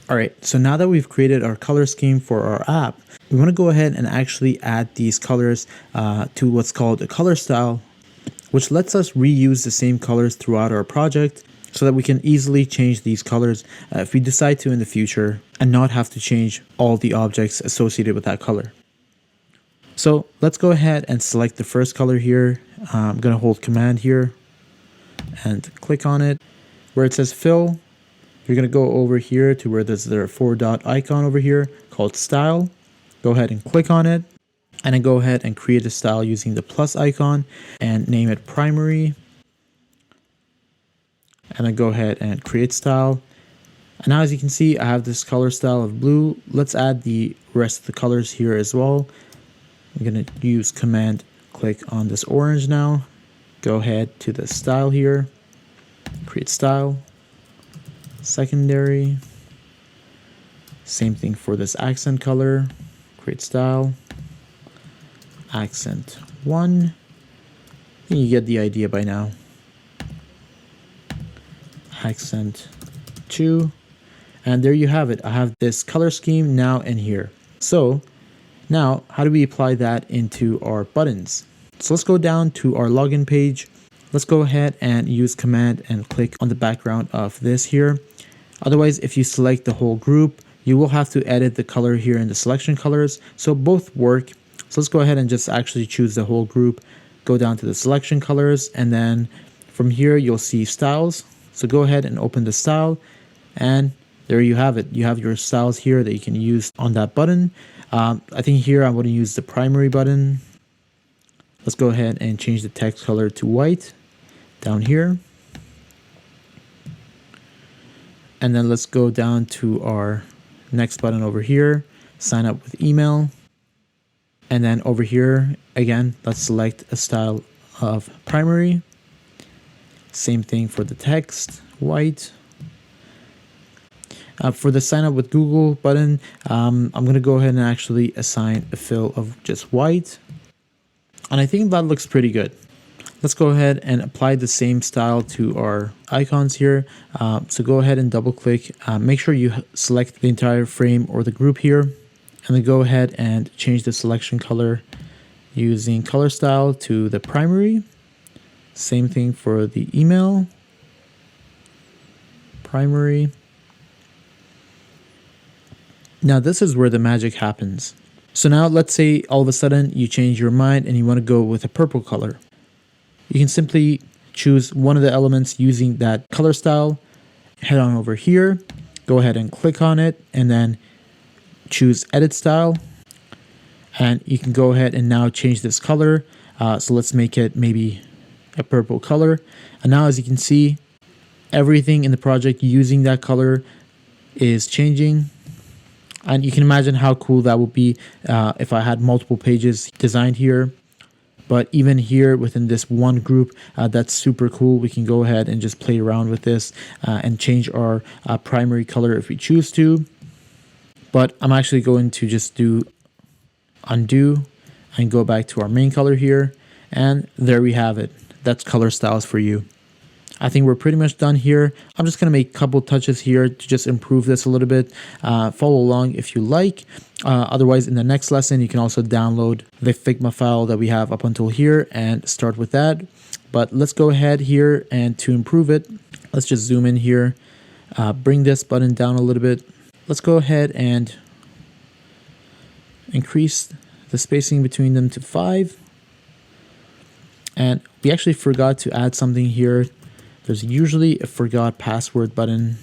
All right, so now that we've created our color scheme for our app, we want to go ahead and actually add these colors to what's called a color style, which lets us reuse the same colors throughout our project so that we can easily change these colors if we decide to in the future and not have to change all the objects associated with that color. So let's go ahead and select the first color here. I'm going to hold Command here and click on it. Where it says fill, you're going to go over here to where there's the 4-dot icon over here called style. Go ahead and click on it, and then go ahead and create a style using the plus icon and name it primary. And then go ahead and create style. And now as you can see, I have this color style of blue. Let's add the rest of the colors here as well. I'm going to use Command click on this orange now. Go ahead to the style here, create style, secondary. Same thing for this accent color, create style, accent 1. I think you get the idea by now. Accent 2. And there you have it. I have this color scheme now in here. So now how do we apply that into our buttons? So let's go down to our login page. Let's go ahead and use Command and click on the background of this here. Otherwise, if you select the whole group, you will have to edit the color here in the selection colors. So both work. So let's go ahead and just actually choose the whole group. Go down to the selection colors, and then from here you'll see styles. So go ahead and open the style, and there you have it. You have your styles here that you can use on that button. I think here I'm going to use the primary button. Let's go ahead and change the text color to white down here. And then let's go down to our next button over here, sign up with email. And then over here, again, let's select a style of primary. Same thing for the text, white. For the sign up with Google button, I'm going to go ahead and actually assign a fill of just white. And I think that looks pretty good. Let's go ahead and apply the same style to our icons here. So go ahead and double click. Make sure you select the entire frame or the group here. And then go ahead and change the selection color using color style to the primary. Same thing for the email. Primary. Now this is where the magic happens. So now let's say all of a sudden you change your mind and you want to go with a purple color. You can simply choose one of the elements using that color style, head on over here, go ahead and click on it, and then choose edit style. And you can go ahead and now change this color. So let's make it maybe a purple color. And now as you can see, everything in the project using that color is changing. And you can imagine how cool that would be if I had multiple pages designed here. But even here within this one group, that's super cool. We can go ahead and just play around with this and change our primary color if we choose to. But I'm actually going to just do undo and go back to our main color here. And there we have it. That's color styles for you. I think we're pretty much done here. I'm just going to make a couple touches here to just improve this a little bit. Follow along if you like. Otherwise, in the next lesson, you can also download the Figma file that we have up until here and start with that. But let's go ahead here, and to improve it, let's just zoom in here. Bring this button down a little bit. Let's go ahead and increase the spacing between them to 5. And we actually forgot to add something here. There's usually a forgot password button.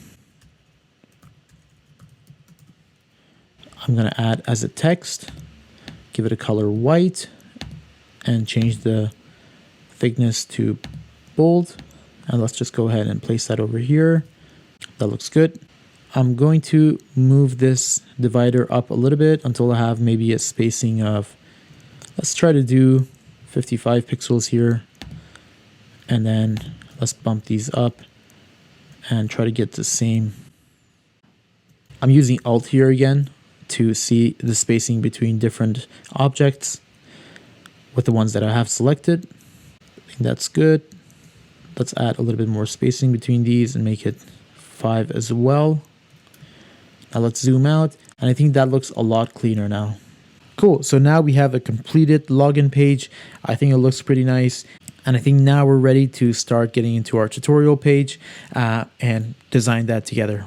I'm going to add as a text, give it a color white, and change the thickness to bold. And let's just go ahead and place that over here. That looks good. I'm going to move this divider up a little bit until I have maybe a spacing of, let's try to do 55 pixels here. And then let's bump these up and try to get the same. I'm using Alt here again to see the spacing between different objects with the ones that I have selected. I think that's good. Let's add a little bit more spacing between these and make it 5 as well. Now let's zoom out, and I think that looks a lot cleaner now. Cool, so now we have a completed login page. I think it looks pretty nice. And I think now we're ready to start getting into our tutorial page and design that together.